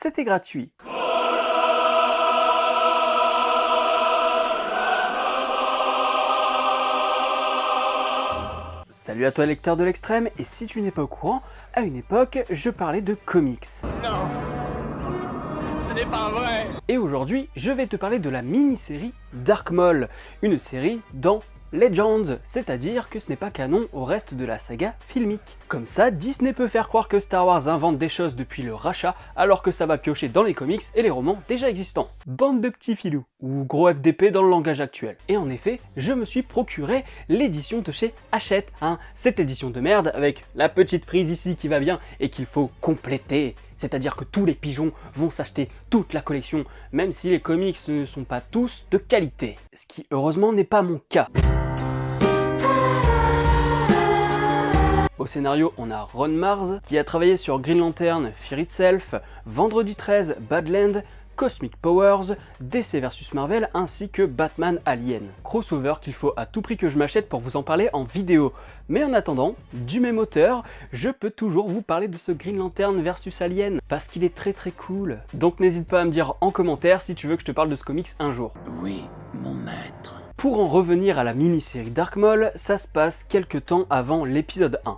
c'était gratuit. Salut à toi lecteur de l'extrême, et si tu n'es pas au courant, à une époque, je parlais de comics. Non, ce n'est pas vrai. Et aujourd'hui, je vais te parler de la mini-série Dark Maul, une série dans Legends, c'est-à-dire que ce n'est pas canon au reste de la saga filmique. Comme ça, Disney peut faire croire que Star Wars invente des choses depuis le rachat, alors que ça va piocher dans les comics et les romans déjà existants. Bande de petits filous, ou gros FDP dans le langage actuel. Et en effet, je me suis procuré l'édition de chez Hachette, cette édition de merde avec la petite frise ici qui va bien et qu'il faut compléter. C'est-à-dire que tous les pigeons vont s'acheter toute la collection, même si les comics ne sont pas tous de qualité. Ce qui heureusement n'est pas mon cas. Au scénario, on a Ron Mars, qui a travaillé sur Green Lantern, Fear Itself, Vendredi 13, Badland, Cosmic Powers, DC vs Marvel ainsi que Batman Alien. Crossover qu'il faut à tout prix que je m'achète pour vous en parler en vidéo. Mais en attendant, du même auteur, je peux toujours vous parler de ce Green Lantern vs Alien, parce qu'il est très cool. Donc n'hésite pas à me dire en commentaire si tu veux que je te parle de ce comics un jour. Oui, mon maître. Pour en revenir à la mini-série Dark Maul, ça se passe quelques temps avant l'épisode 1.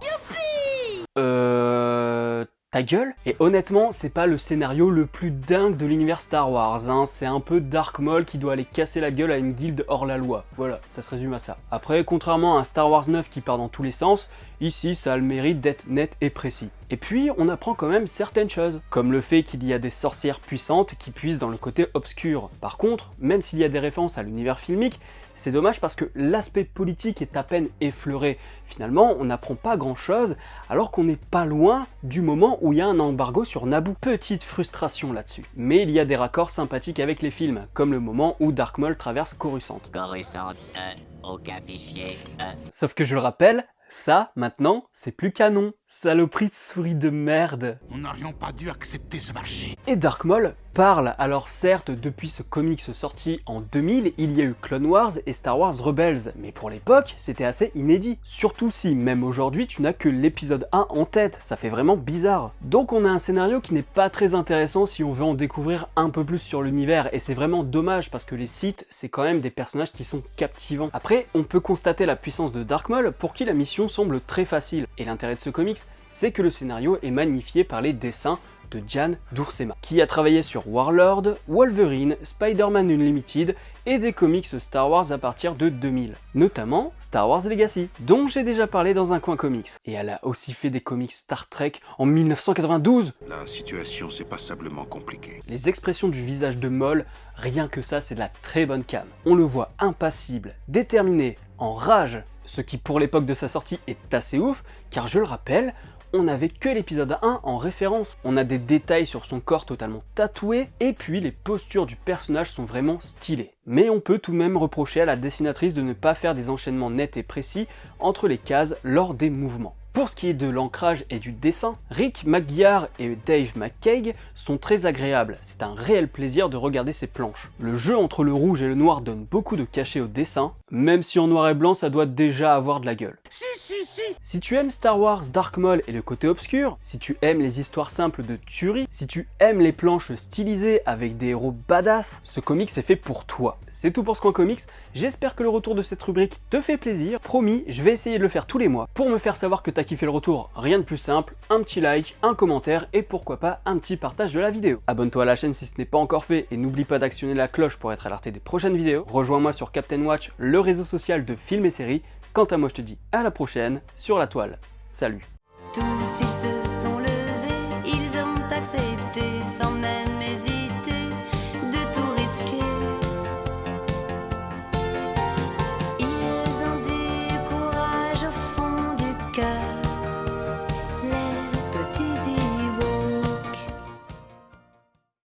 Ta gueule? Et honnêtement, c'est pas le scénario le plus dingue de l'univers Star Wars, c'est un peu Dark Maul qui doit aller casser la gueule à une guilde hors la loi. Voilà, ça se résume à ça. Après, contrairement à un Star Wars 9 qui part dans tous les sens, ici ça a le mérite d'être net et précis. Et puis, on apprend quand même certaines choses, comme le fait qu'il y a des sorcières puissantes qui puisent dans le côté obscur. Par contre, même s'il y a des références à l'univers filmique, c'est dommage parce que l'aspect politique est à peine effleuré. Finalement, on n'apprend pas grand chose, alors qu'on n'est pas loin du moment où il y a un embargo sur Naboo. Petite frustration là-dessus. Mais il y a des raccords sympathiques avec les films, comme le moment où Dark Maul traverse Coruscant. Coruscant, aucun fichier, Sauf que je le rappelle, ça, maintenant, c'est plus canon. Saloperie de souris de merde. Nous n'aurions pas dû accepter ce marché. Et Dark Maul parle, alors certes, depuis ce comics sorti en 2000, il y a eu Clone Wars et Star Wars Rebels, mais pour l'époque, c'était assez inédit. Surtout si, même aujourd'hui, tu n'as que l'épisode 1 en tête, ça fait vraiment bizarre. Donc on a un scénario qui n'est pas très intéressant si on veut en découvrir un peu plus sur l'univers, et c'est vraiment dommage parce que les Sith, c'est quand même des personnages qui sont captivants. Après, on peut constater la puissance de Dark Maul, pour qui la mission semble très facile, et l'intérêt de ce comics, c'est que le scénario est magnifié par les dessins de Jan Duursema, qui a travaillé sur Warlord, Wolverine, Spider-Man Unlimited et des comics Star Wars à partir de 2000, notamment Star Wars Legacy, dont j'ai déjà parlé dans un coin comics. Et elle a aussi fait des comics Star Trek en 1992. La situation s'est passablement compliquée. Les expressions du visage de Maul, rien que ça, c'est de la très bonne cam. On le voit impassible, déterminé, en rage, ce qui pour l'époque de sa sortie est assez ouf, car je le rappelle, on n'avait que l'épisode 1 en référence. On a des détails sur son corps totalement tatoué, et puis les postures du personnage sont vraiment stylées. Mais on peut tout de même reprocher à la dessinatrice de ne pas faire des enchaînements nets et précis entre les cases lors des mouvements. Pour ce qui est de l'ancrage et du dessin, Rick McGuire et Dave McCaig sont très agréables, c'est un réel plaisir de regarder ces planches. Le jeu entre le rouge et le noir donne beaucoup de cachet au dessin, même si en noir et blanc ça doit déjà avoir de la gueule. Si tu aimes Star Wars Dark Maul et le côté obscur, si tu aimes les histoires simples de tuerie, si tu aimes les planches stylisées avec des héros badass, ce comics est fait pour toi. C'est tout pour ce coin comics, j'espère que le retour de cette rubrique te fait plaisir. Promis, je vais essayer de le faire tous les mois. Pour me faire savoir que t'as kiffé le retour, rien de plus simple, un petit like, un commentaire et pourquoi pas un petit partage de la vidéo. Abonne-toi à la chaîne si ce n'est pas encore fait et n'oublie pas d'actionner la cloche pour être alerté des prochaines vidéos. Rejoins-moi sur Captain Watch, le réseau social de films et séries. Quant à moi, je te dis à la prochaine sur la toile. Salut. Tous ils se